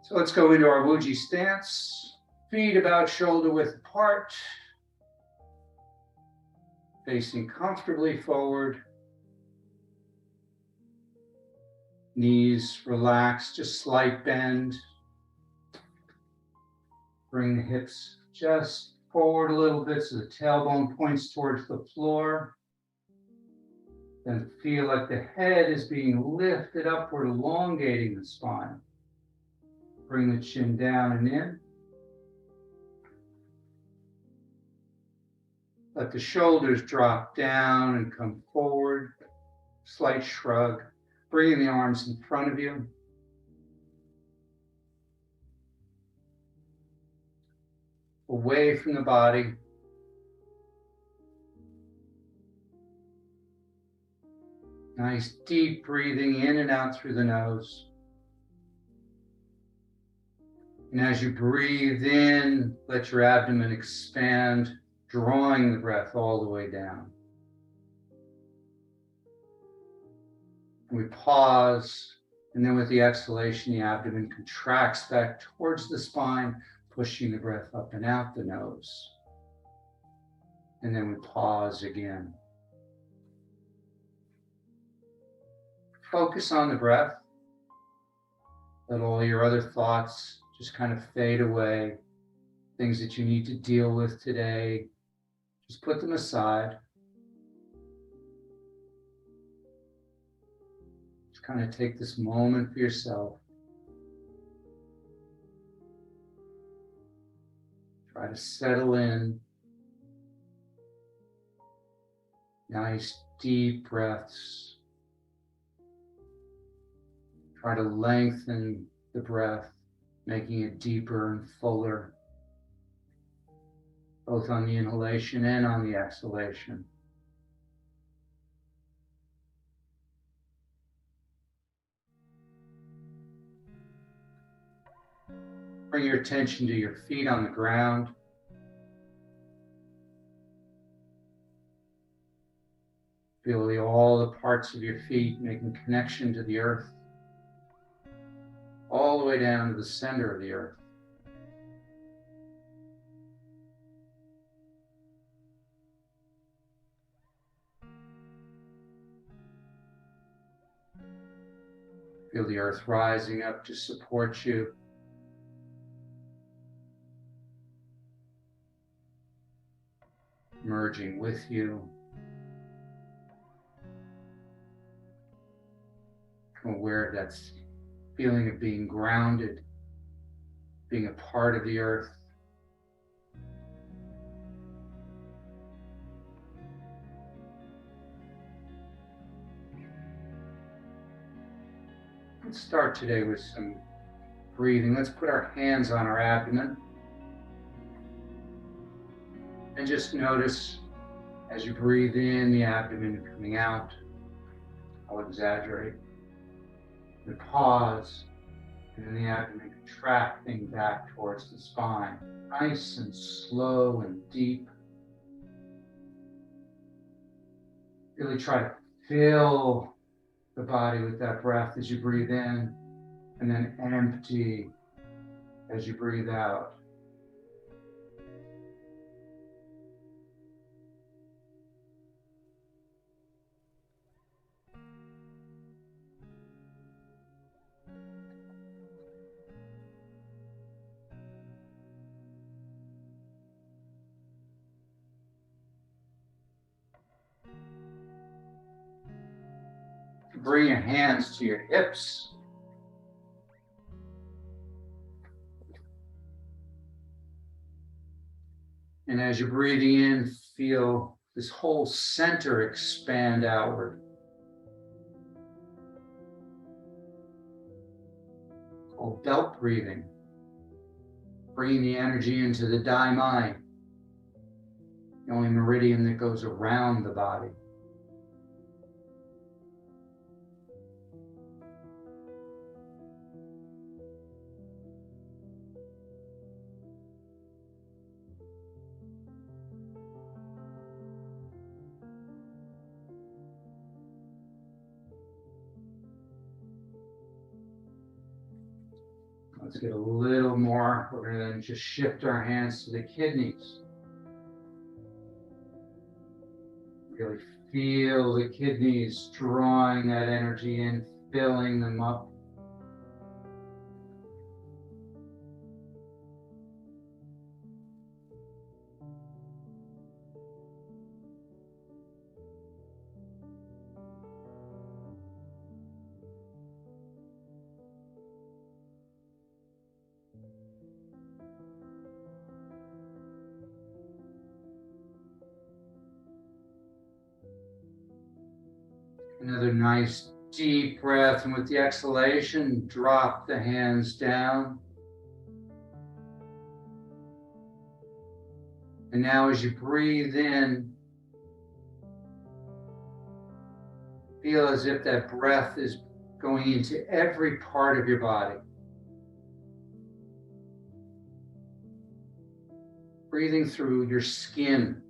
So let's go into our Wuji stance. Feet about shoulder width apart. Facing comfortably forward. Knees relaxed, just slight bend. Bring the hips just forward a little bit so the tailbone points towards the floor. Then feel like the head is being lifted upward, elongating the spine. Bring the chin down and in. Let the shoulders drop down and come forward. Slight shrug. Bringing the arms in front of you. Away from the body. Nice deep breathing in and out through the nose. And as you breathe in, let your abdomen expand, drawing the breath all the way down. And we pause, and then with the exhalation, the abdomen contracts back towards the spine, pushing the breath up and out the nose. And then we pause again. Focus on the breath. Let all your other thoughts just kind of fade away. Things that you need to deal with today, just put them aside. Just kind of take this moment for yourself. Try to settle in. Nice deep breaths. Try to lengthen the breath, making it deeper and fuller, both on the inhalation and on the exhalation. Bring your attention to your feet on the ground. Feel all the parts of your feet making connection to the earth, all the way down to the center of the earth. Feel the earth rising up to support you. Merging with you. Become aware of that feeling of being grounded, being a part of the earth. Let's start today with some breathing. Let's put our hands on our abdomen. And just notice as you breathe in, the abdomen coming out. I'll exaggerate. And pause, and then the abdomen contracting back towards the spine. Nice and slow and deep. Really try to fill the body with that breath as you breathe in, and then empty as you breathe out. Bring your hands to your hips. And as you're breathing in, feel this whole center expand outward. It's called belt breathing. Bringing the energy into the daimai, the only meridian that goes around the body. Let's get a little more. We're going to then just shift our hands to the kidneys. Really feel the kidneys drawing that energy in, filling them up. Another nice deep breath, and with the exhalation, drop the hands down. And now as you breathe in, feel as if that breath is going into every part of your body. Breathing through your skin.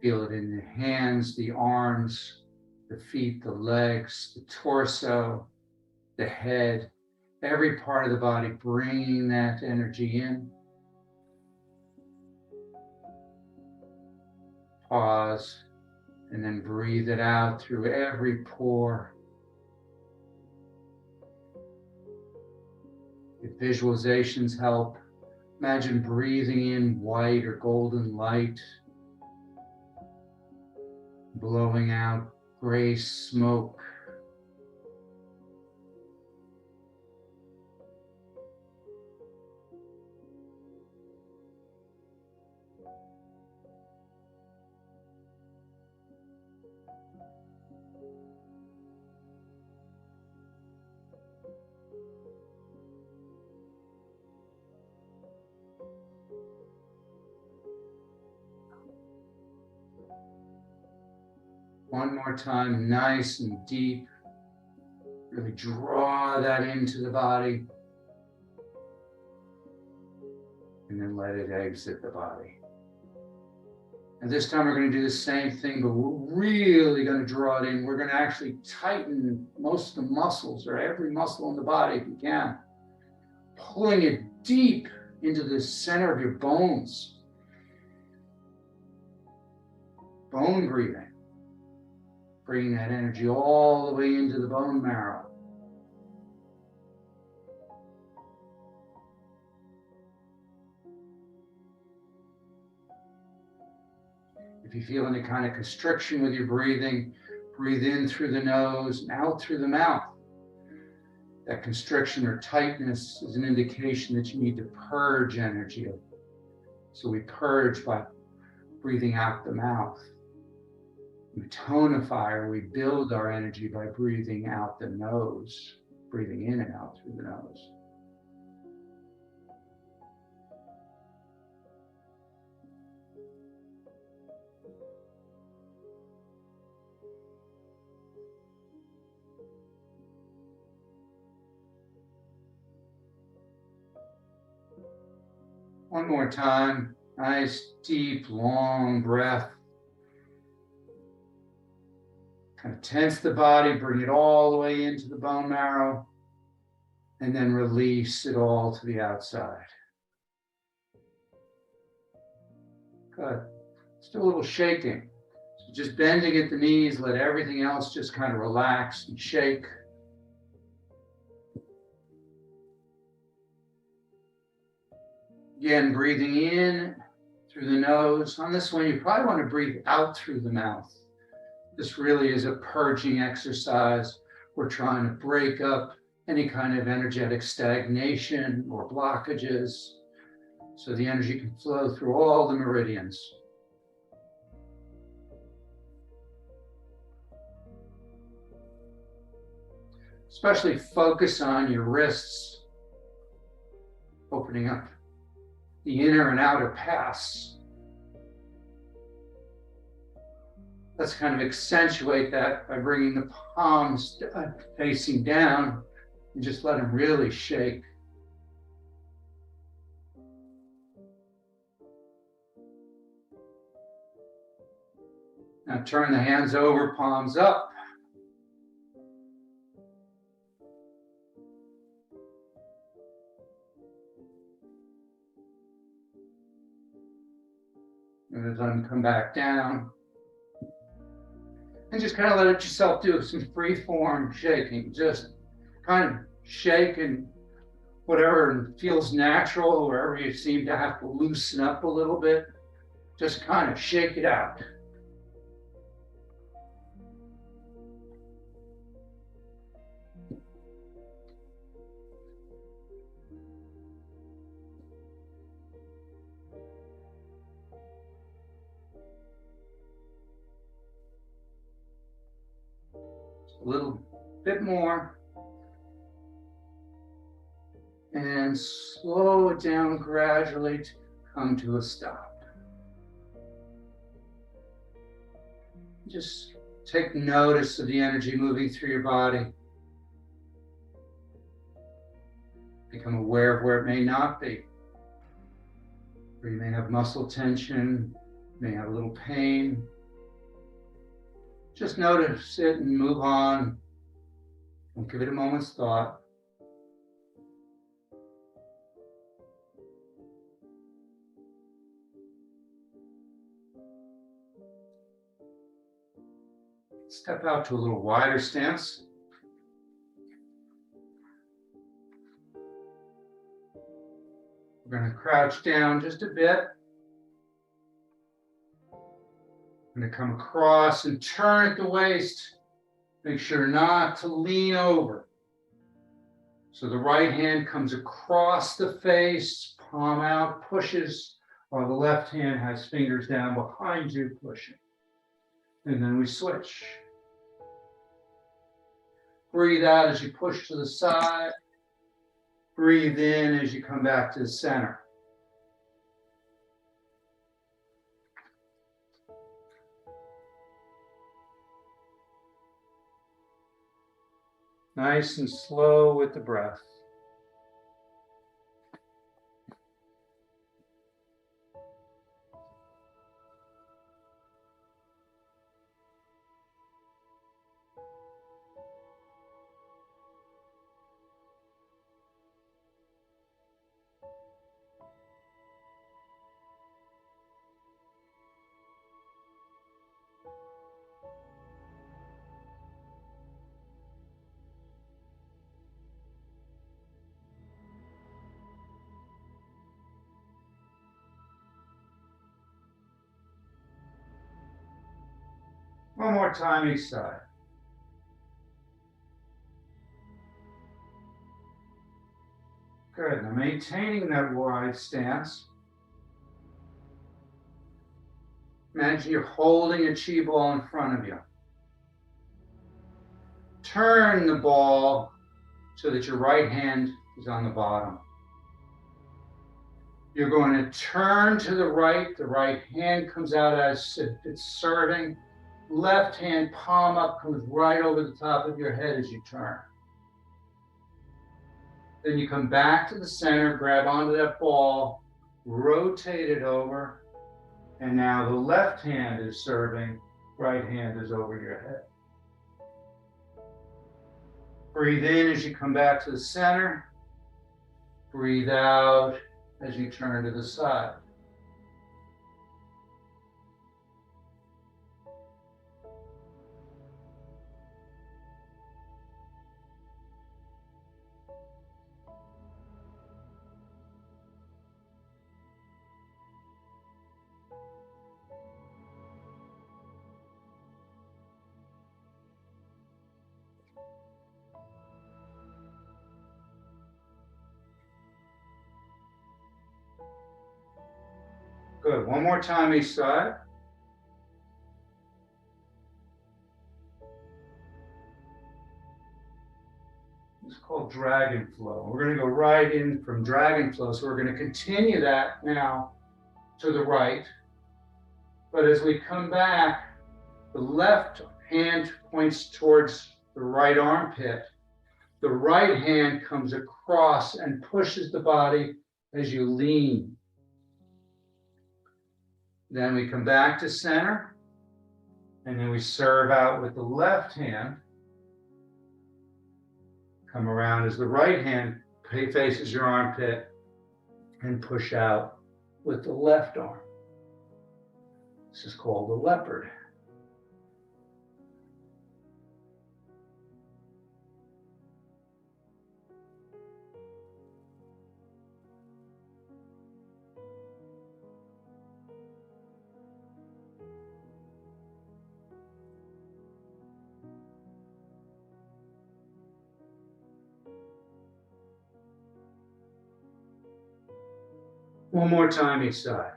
Feel it in the hands, the arms, the feet, the legs, the torso, the head, every part of the body, bringing that energy in. Pause, and then breathe it out through every pore. If visualizations help, imagine breathing in white or golden light, blowing out gray smoke. One more time, nice and deep. Really draw that into the body. And then let it exit the body. And this time we're going to do the same thing, but we're really going to draw it in. We're going to actually tighten most of the muscles, or every muscle in the body if you can. Pulling it deep into the center of your bones. Bone breathing. Bringing that energy all the way into the bone marrow. If you feel any kind of constriction with your breathing, breathe in through the nose and out through the mouth. That constriction or tightness is an indication that you need to purge energy. So we purge by breathing out the mouth. We tonify, or we build our energy by breathing out the nose, breathing in and out through the nose. One more time, nice, deep, long breath. Kind of tense the body, bring it all the way into the bone marrow, and then release it all to the outside. Good. Still a little shaking. So just bending at the knees, let everything else just kind of relax and shake. Again, breathing in through the nose. On this one, you probably want to breathe out through the mouth. This really is a purging exercise. We're trying to break up any kind of energetic stagnation or blockages so the energy can flow through all the meridians. Especially focus on your wrists, opening up the inner and outer paths. Let's kind of accentuate that by bringing the palms facing down and just let them really shake. Now turn the hands over, palms up. And then come back down. And just kind of let yourself do some free form shaking. Just kind of shake and whatever feels natural, wherever you seem to have to loosen up a little bit, just kind of shake it out. A little bit more. And slow it down gradually to come to a stop. Just take notice of the energy moving through your body. Become aware of where it may not be. Where you may have muscle tension, may have a little pain. Just notice it and move on. Don't give it a moment's thought. Step out to a little wider stance. We're going to crouch down just a bit. I'm going to come across and turn at the waist. Make sure not to lean over. So the right hand comes across the face, palm out, pushes, while the left hand has fingers down behind you, pushing. And then we switch. Breathe out as you push to the side. Breathe in as you come back to the center. Nice and slow with the breath. One more time each side. Good. Now maintaining that wide stance. Imagine you're holding a chi ball in front of you. Turn the ball so that your right hand is on the bottom. You're going to turn to the right hand comes out as if it's serving. Left hand palm up comes right over the top of your head as you turn. Then you come back to the center, grab onto that ball, rotate it over, and now the left hand is serving, right hand is over your head. Breathe in as you come back to the center. Breathe out as you turn to the side. Good. One more time each side. It's called dragon flow. We're going to go right in from dragon flow. So we're going to continue that now to the right. But as we come back, the left hand points towards the right armpit. The right hand comes across and pushes the body as you lean. Then we come back to center, and then we serve out with the left hand. Come around as the right hand faces your armpit and push out with the left arm. This is called the leopard. One more time each side.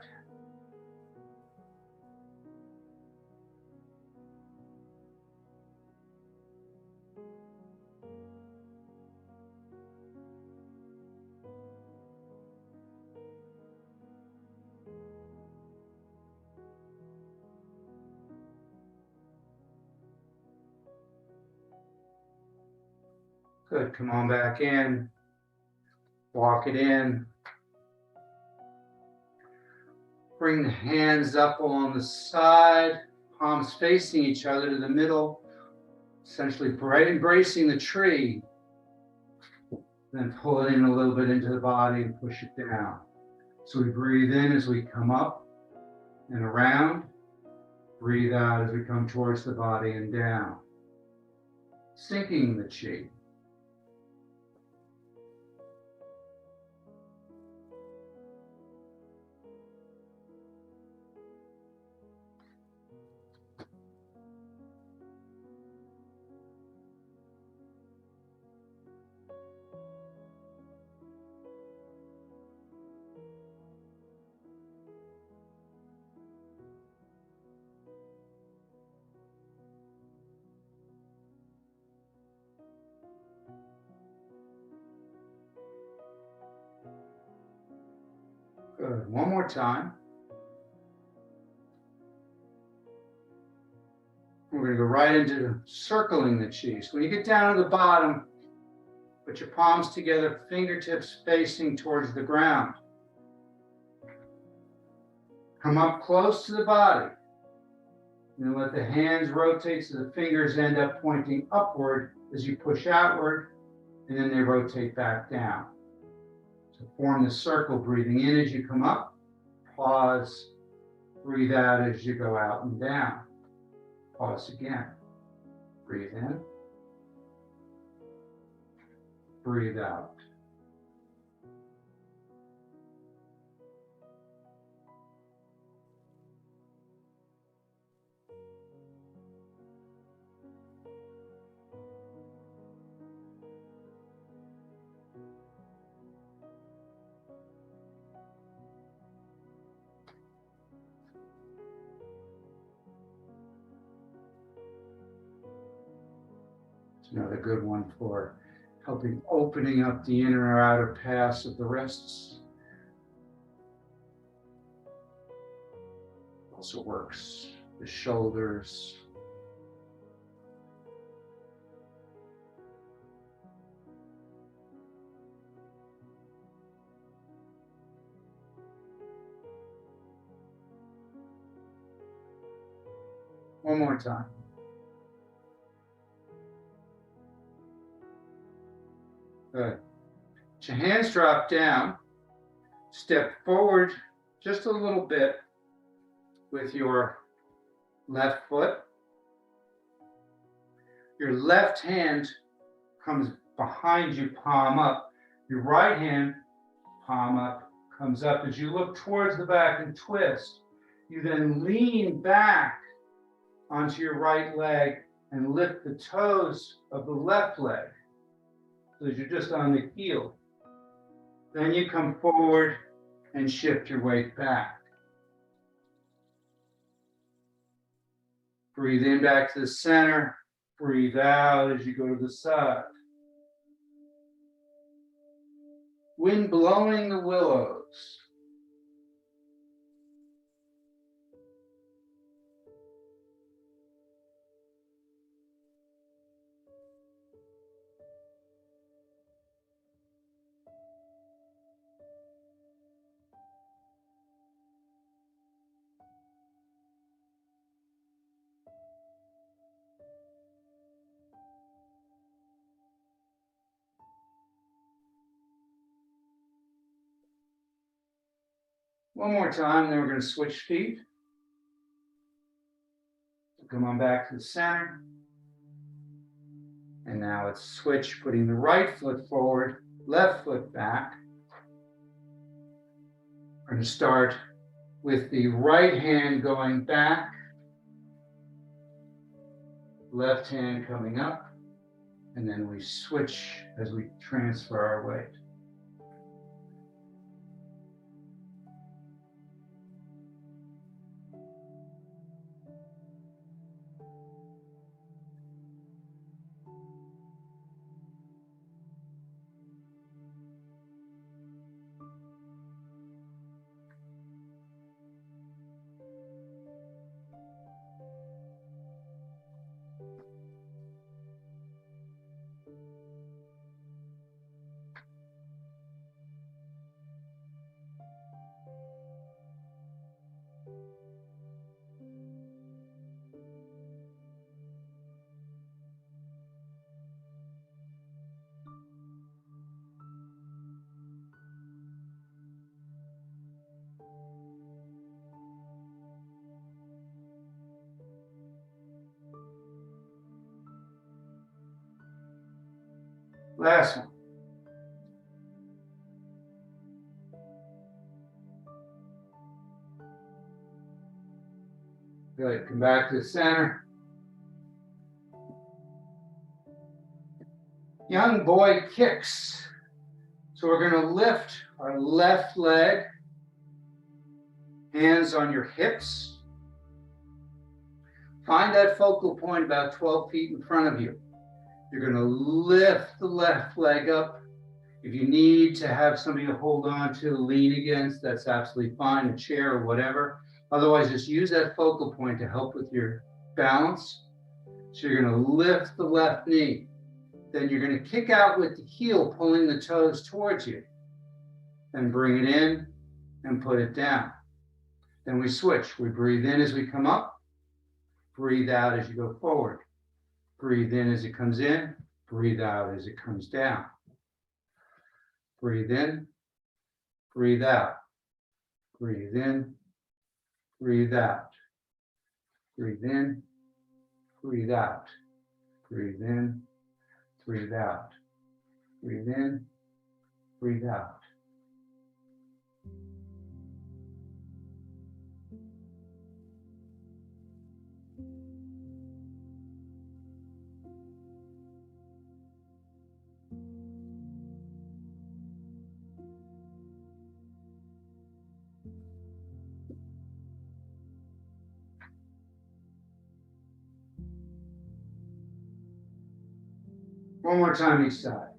Good, come on back in. Walk it in. Bring the hands up along the side, palms facing each other to the middle, essentially embracing the tree. Then pull it in a little bit into the body and push it down. So we breathe in as we come up and around. Breathe out as we come towards the body and down. Sinking the chi. Good. One more time. We're going to go right into circling the chi. So when you get down to the bottom, put your palms together, fingertips facing towards the ground. Come up close to the body. And let the hands rotate so the fingers end up pointing upward as you push outward, and then they rotate back down. So form the circle, breathing in as you come up, pause, breathe out as you go out and down. Pause again. Breathe in, breathe out. It's another good one for helping opening up the inner or outer paths of the wrists. Also works the shoulders. One more time. Good. Let your hands drop down. Step forward just a little bit with your left foot. Your left hand comes behind you, palm up. Your right hand, palm up, comes up. As you look towards the back and twist, you then lean back onto your right leg and lift the toes of the left leg. So that you're just on the heel. Then you come forward and shift your weight back. Breathe in back to the center. Breathe out as you go to the side. Wind blowing the willows. One more time, then we're going to switch feet. Come on back to the center. And now let's switch, putting the right foot forward, left foot back. We're going to start with the right hand going back, left hand coming up, and then we switch as we transfer our weight. Last one. Good. Come back to the center. Young boy kicks. So we're going to lift our left leg, hands on your hips. Find that focal point about 12 feet in front of you. You're going to lift the left leg up. If you need to have somebody to hold on to, lean against, that's absolutely fine, a chair or whatever. Otherwise, just use that focal point to help with your balance. So you're going to lift the left knee. Then you're going to kick out with the heel, pulling the toes towards you. Then bring it in and put it down. Then we switch. We breathe in as we come up. Breathe out as you go forward. Breathe in as it comes in. Breathe out as it comes down. Breathe in. Breathe out. Breathe in. Breathe out. Breathe in. Breathe out. Breathe in. Breathe out. Breathe in. Breathe out. One more time each side.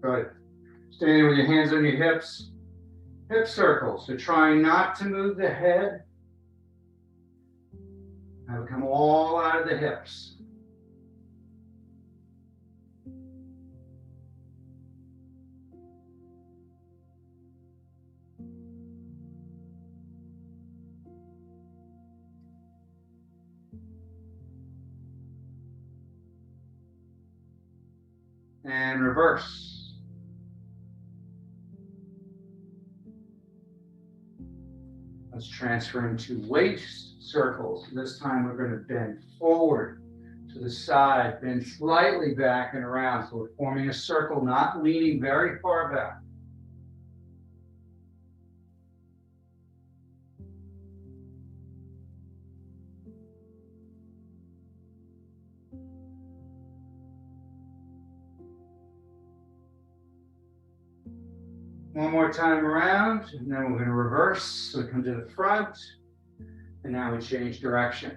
Good. Standing with your hands on your hips. Hip circles. So trying not to move the head. Have it come all out of the hips. And reverse. Let's transfer into waist circles. This time we're going to bend forward to the side, bend slightly back and around. So we're forming a circle, not leaning very far back. One more time around, and then we're going to reverse. So we come to the front, and now we change direction.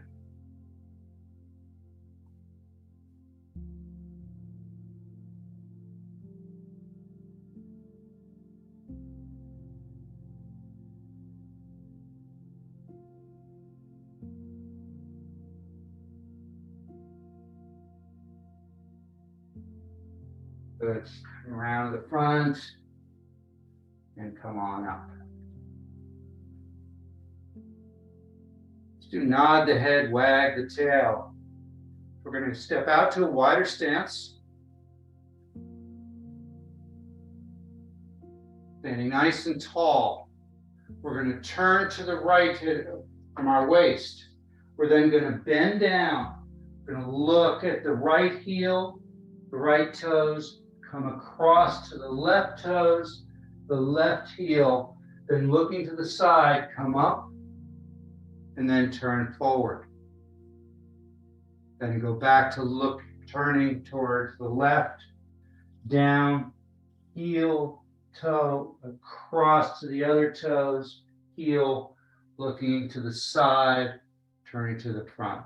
Good. Around the front. And come on up. Let's do nod the head, wag the tail. We're going to step out to a wider stance. Standing nice and tall. We're going to turn to the right from our waist. We're then going to bend down. We're going to look at the right heel, the right toes, come across to the left toes, the left heel, then looking to the side, come up, and then turn forward. Then go back to look, turning towards the left, down, heel, toe, across to the other toes, heel, looking to the side, turning to the front.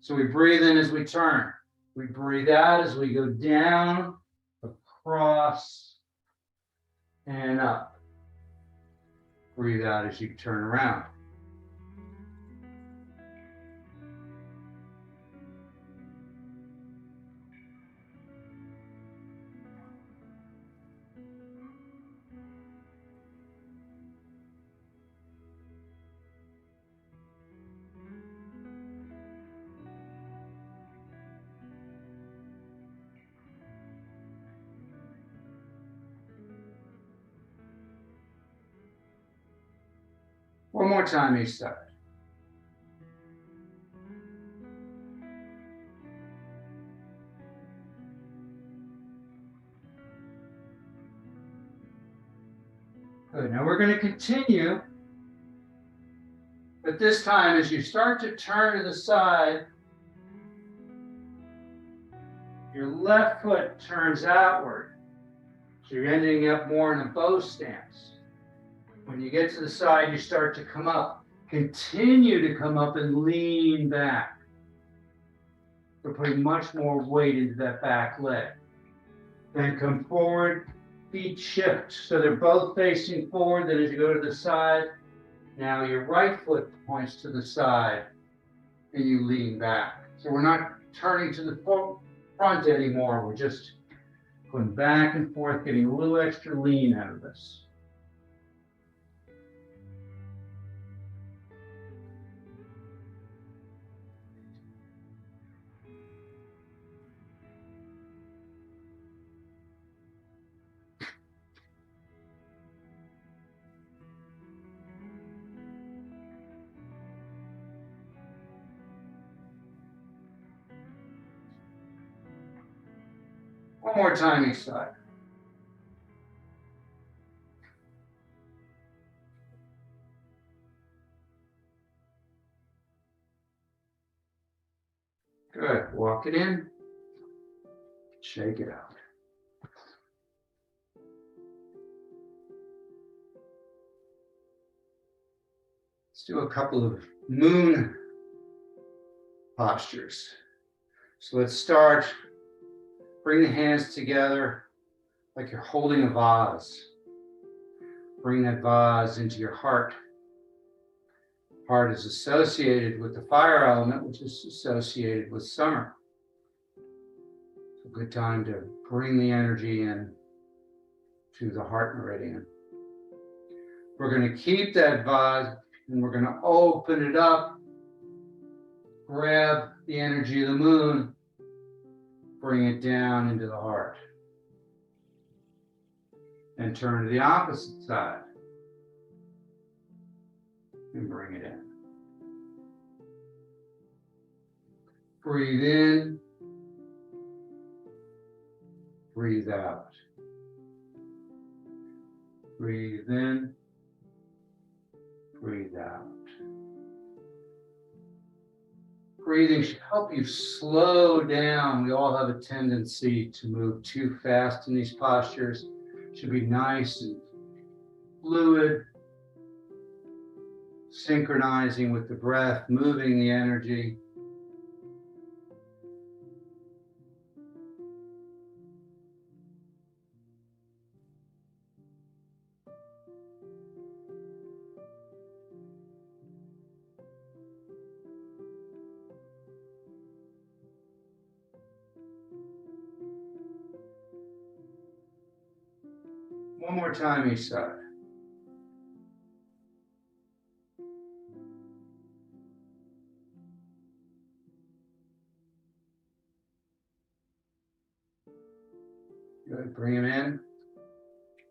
So we breathe in as we turn. We breathe out as we go down, across, and up. Breathe out as you turn around. One more time each side. Good. Now we're going to continue, but this time as you start to turn to the side, your left foot turns outward. So you're ending up more in a bow stance. When you get to the side, you start to come up. Continue to come up and lean back. We're putting much more weight into that back leg. Then come forward, feet shift so they're both facing forward. Then as you go to the side, now your right foot points to the side and you lean back. So we're not turning to the front anymore. We're just going back and forth, getting a little extra lean out of this. One more time each side. Good. Walk it in. Shake it out. Let's do a couple of moon postures. So let's start. Bring the hands together like you're holding a vase. Bring that vase into your heart. Heart is associated with the fire element, which is associated with summer. It's a good time to bring the energy in to the heart meridian. We're going to keep that vase and we're going to open it up, grab the energy of the moon, bring it down into the heart. And turn to the opposite side. And bring it in. Breathe in. Breathe out. Breathe in. Breathe out. Breathing should help you slow down. We all have a tendency to move too fast in these postures. It should be nice and fluid, synchronizing with the breath, moving the energy. One more time each side. Good. Bring them in.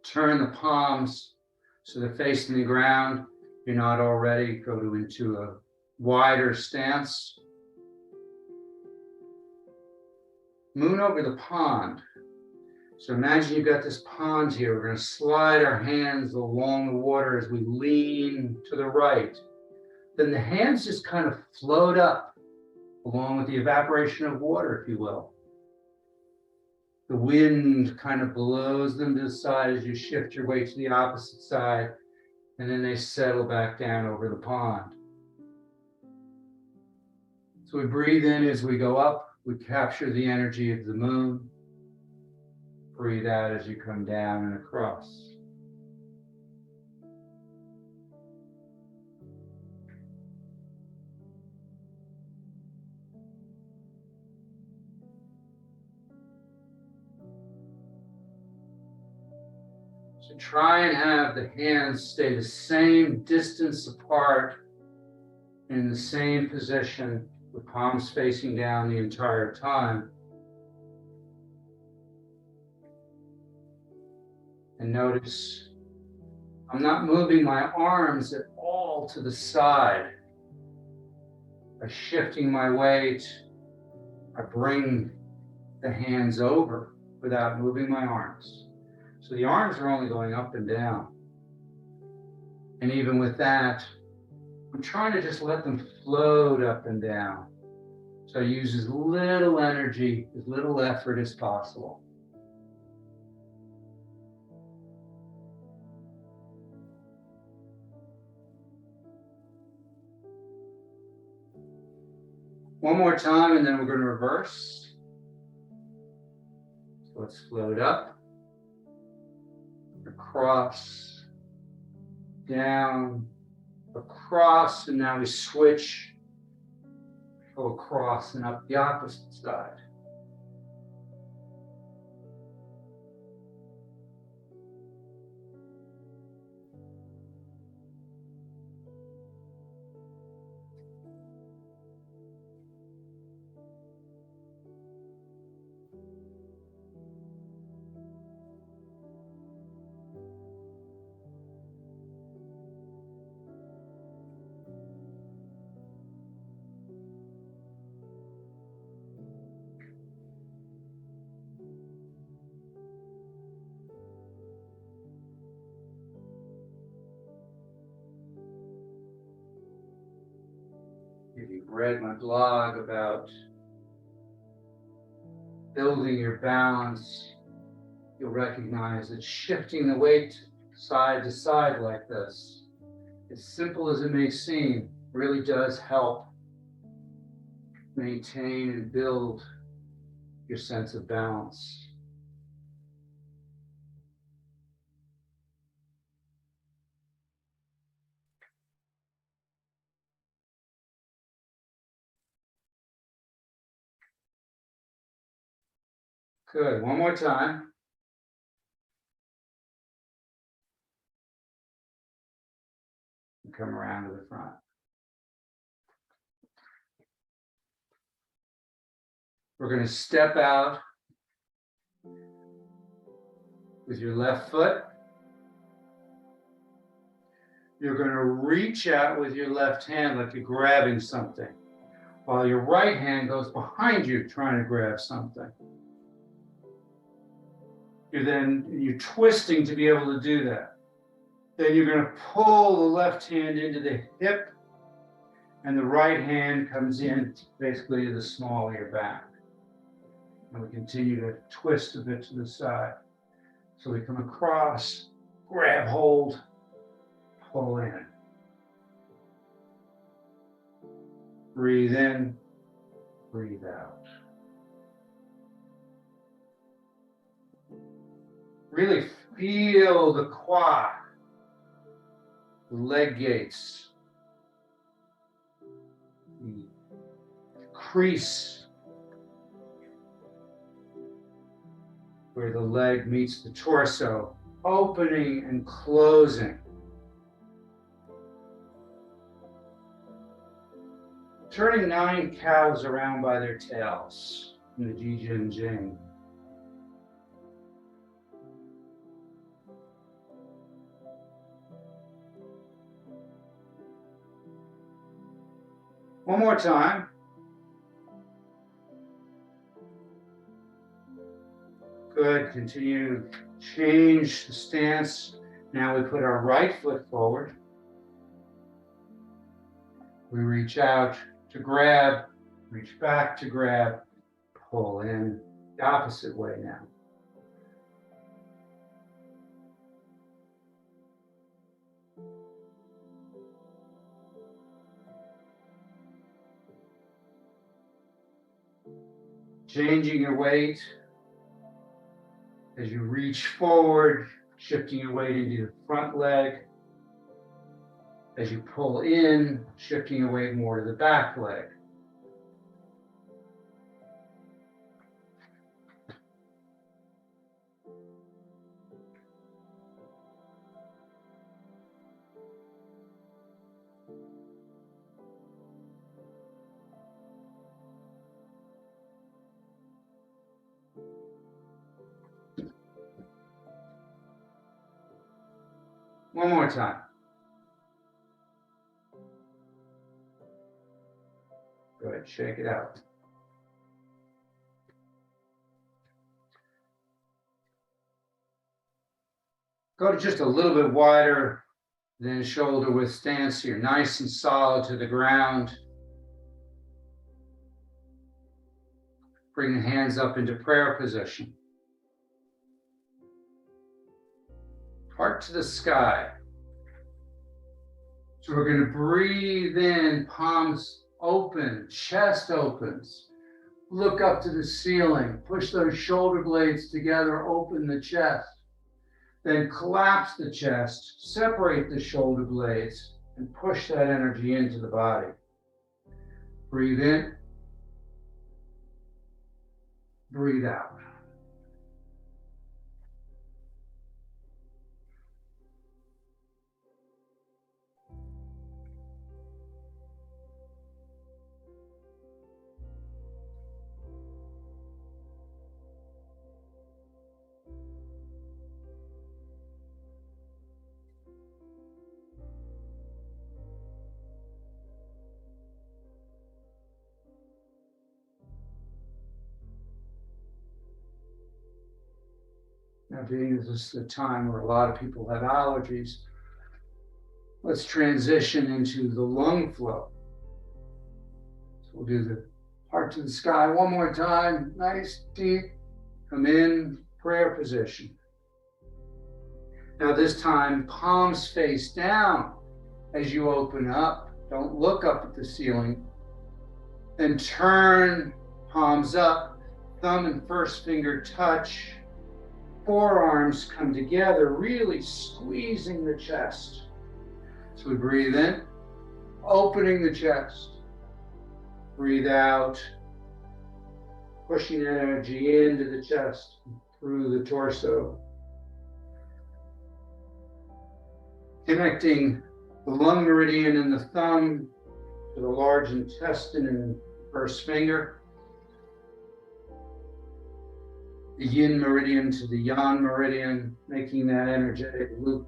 Turn the palms so they're facing the ground. If you're not already, go into a wider stance. Moon over the pond. So imagine you've got this pond here. We're going to slide our hands along the water as we lean to the right. Then the hands just kind of float up along with the evaporation of water, if you will. The wind kind of blows them to the side as you shift your weight to the opposite side, and then they settle back down over the pond. So we breathe in as we go up. We capture the energy of the moon. Breathe out as you come down and across. So try and have the hands stay the same distance apart in the same position, with palms facing down the entire time. And notice I'm not moving my arms at all to the side. By shifting my weight, I bring the hands over without moving my arms. So the arms are only going up and down. And even with that, I'm trying to just let them float up and down. So I use as little energy, as little effort as possible. One more time, and then we're going to reverse. So let's float up, across, down, across, and now we switch, go across and up the opposite side. If you've read my blog about building your balance, you'll recognize that shifting the weight side to side like this, as simple as it may seem, really does help maintain and build your sense of balance. Good. One more time. And come around to the front. We're going to step out with your left foot. You're going to reach out with your left hand like you're grabbing something, while your right hand goes behind you trying to grab something. You're twisting to be able to do that. Then you're going to pull the left hand into the hip, and the right hand comes in basically to the small of your back. And we continue to twist a bit to the side. So we come across, grab hold, pull in. Breathe in, breathe out. Really feel the quad, the leg gates, the crease where the leg meets the torso, opening and closing. Turning 9 cows around by their tails in the Ji Jin Jing. One more time. Good. Continue to change the stance. Now we put our right foot forward. We reach out to grab, reach back to grab, pull in the opposite way now. Changing your weight as you reach forward, shifting your weight into the front leg. As you pull in, shifting your weight more to the back leg. One more time. Good, shake it out. Go to just a little bit wider than shoulder width stance here, nice and solid to the ground. Bring the hands up into prayer position. Heart to the sky. So we're going to breathe in, palms open, chest opens. Look up to the ceiling, push those shoulder blades together, open the chest. Then collapse the chest, separate the shoulder blades, and push that energy into the body. Breathe in, breathe out. Now, being this is the time where a lot of people have allergies, let's transition into the lung flow. So we'll do the heart to the sky one more time. Nice, deep. Come in, prayer position. Now this time, palms face down as you open up. Don't look up at the ceiling. Then turn, palms up, thumb and first finger touch. Forearms come together, really squeezing the chest. So we breathe in, opening the chest. Breathe out, pushing energy into the chest, through the torso. Connecting the lung meridian and the thumb to the large intestine and first finger. The yin meridian to the yang meridian, making that energetic loop.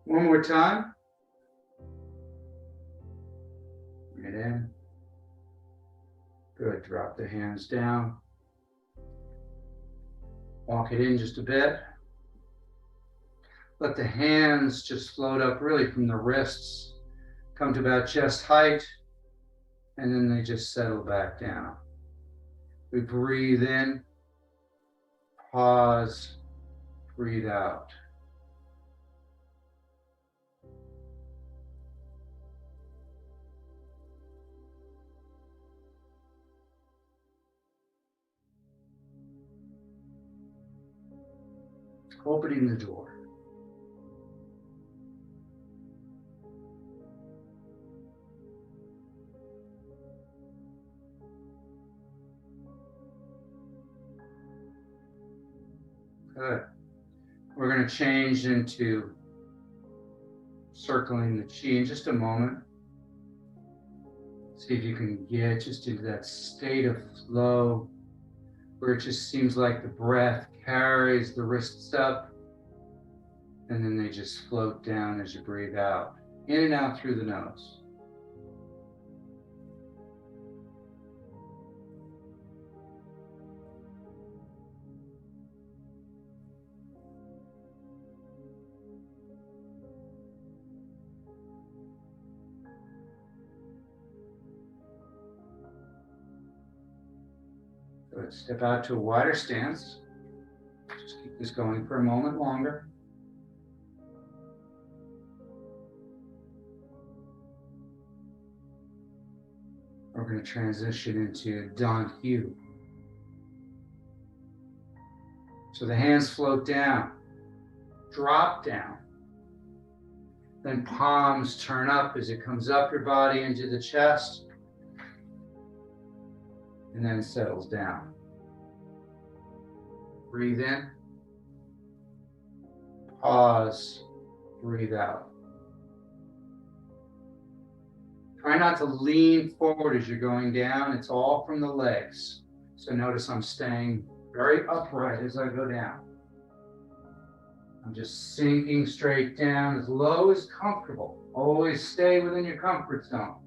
One more time. Bring it in. Good. Drop the hands down. Walk it in just a bit. Let the hands just float up really from the wrists, come to about chest height, and then they just settle back down. We breathe in, pause, breathe out. Opening the door. Good. We're going to change into circling the chi in just a moment. See if you can get just into that state of flow where it just seems like the breath carries the wrists up and then they just float down as you breathe out, in and out through the nose. Good. Step out to a wider stance. Just keep this going for a moment longer. We're going to transition into Dan Hu. So the hands float down, drop down. Then palms turn up as it comes up your body into the chest. And then settles down. Breathe in. Pause. Breathe out. Try not to lean forward as you're going down. It's all from the legs. So notice I'm staying very upright as I go down. I'm just sinking straight down as low as comfortable. Always stay within your comfort zone.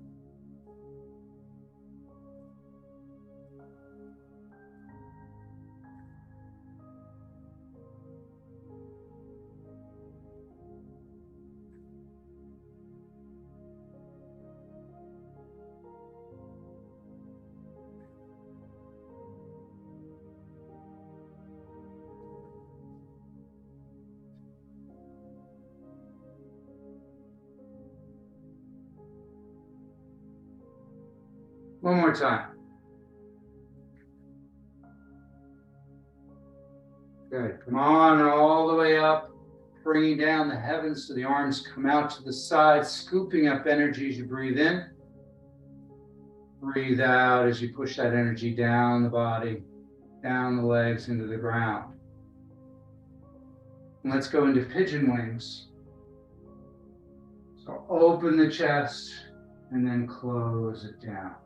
One more time. Good. Come on all the way up, bringing down the heavens so the arms come out to the side, scooping up energy as you breathe in. Breathe out as you push that energy down the body, down the legs, into the ground. And let's go into pigeon wings. So open the chest and then close it down.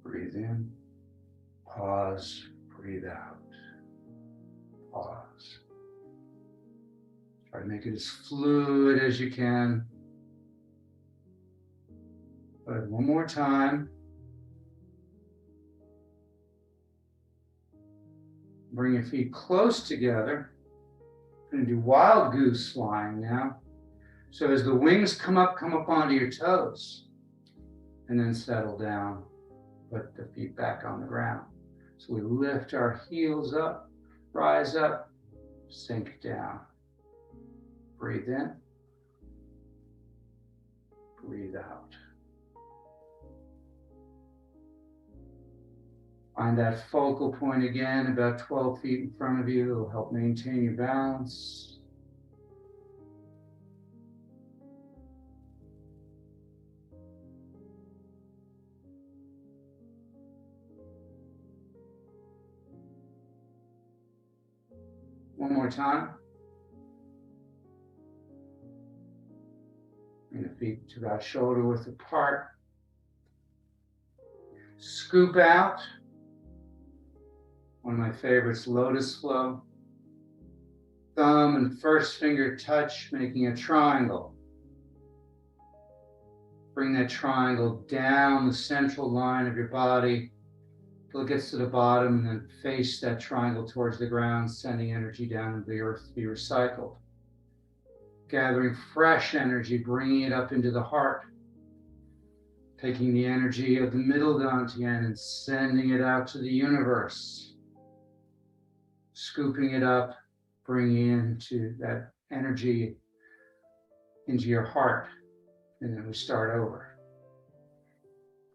Breathe in, pause, breathe out, pause. Try to make it as fluid as you can. Good. One more time. Bring your feet close together. We're going to do wild goose flying now. So as the wings come up onto your toes, and then settle down. Put the feet back on the ground. So we lift our heels up, rise up, sink down. Breathe in, breathe out. Find that focal point again, about 12 feet in front of you. It'll help maintain your balance. One more time. Bring the feet to about shoulder width apart. Scoop out. One of my favorites, lotus flow. Thumb and first finger touch, making a triangle. Bring that triangle down the central line of your body till it gets to the bottom, and then face that triangle towards the ground, sending energy down into the earth to be recycled. Gathering fresh energy, bringing it up into the heart. Taking the energy of the middle dantian and sending it out to the universe. Scooping it up, bringing into that energy into your heart, and then we start over.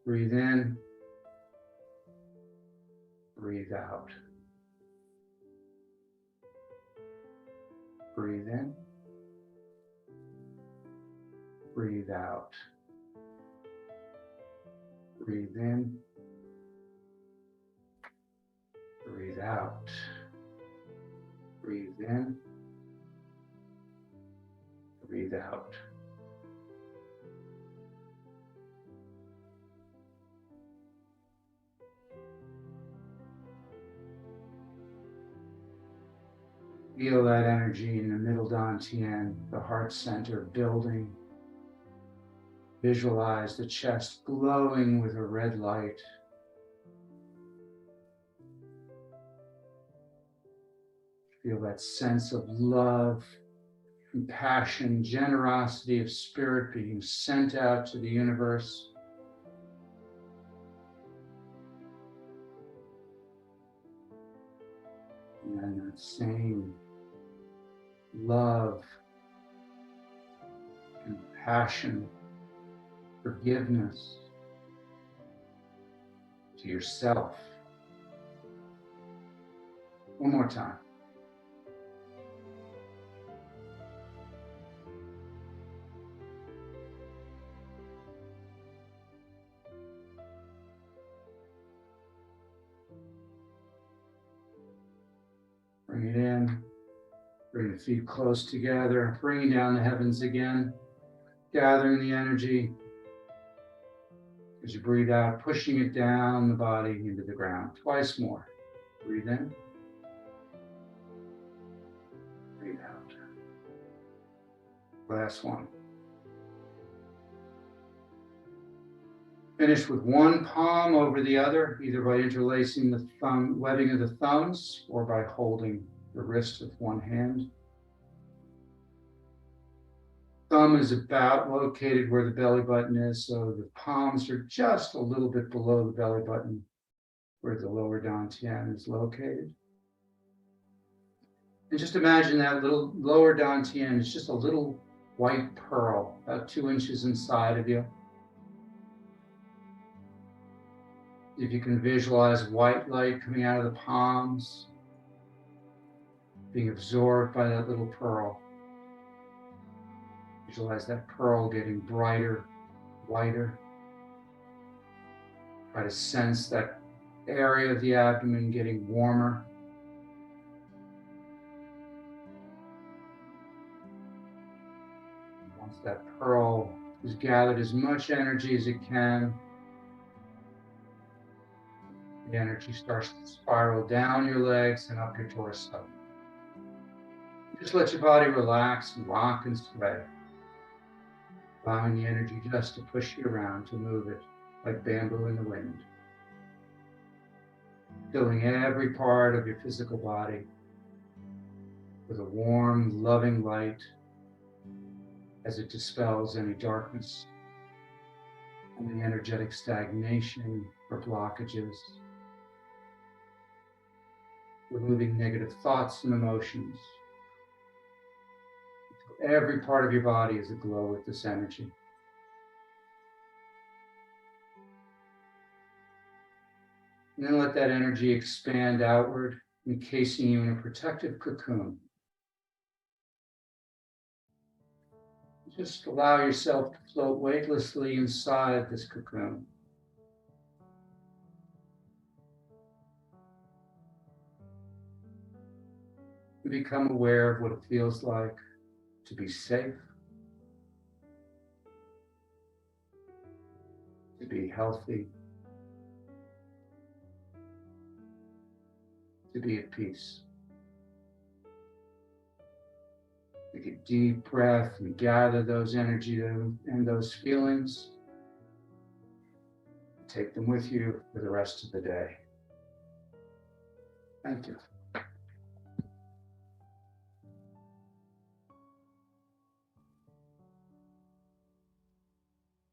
Breathe in, breathe out. Breathe in, breathe out. Breathe in, breathe out. Breathe in, breathe out. Feel that energy in the middle dantian, the heart center building. Visualize the chest glowing with a red light. Feel that sense of love, compassion, generosity of spirit being sent out to the universe. And that same love, compassion, forgiveness to yourself. One more time. Bring it in. Bring the feet close together. Bringing down the heavens again. Gathering the energy. As you breathe out, pushing it down the body into the ground. Twice more. Breathe in. Breathe out. Last one. Finish with one palm over the other, either by interlacing the thumb, webbing of the thumbs, or by holding the wrist with one hand. Thumb is about located where the belly button is, so the palms are just a little bit below the belly button, where the lower dantian is located. And just imagine that little lower dantian is just a little white pearl, about 2 inches inside of you. If you can visualize white light coming out of the palms, being absorbed by that little pearl. Visualize that pearl getting brighter, whiter. Try to sense that area of the abdomen getting warmer. Once that pearl has gathered as much energy as it can, the energy starts to spiral down your legs and up your torso. Just let your body relax and rock and sway, allowing the energy just to push you around, to move it like bamboo in the wind. Filling every part of your physical body with a warm, loving light as it dispels any darkness and the energetic stagnation or blockages. Removing negative thoughts and emotions. Every part of your body is aglow with this energy. And then let that energy expand outward, encasing you in a protective cocoon. Just allow yourself to float weightlessly inside this cocoon. Become aware of what it feels like to be safe, to be healthy, to be at peace. Take a deep breath and gather those energy and those feelings. Take them with you for the rest of the day. Thank you.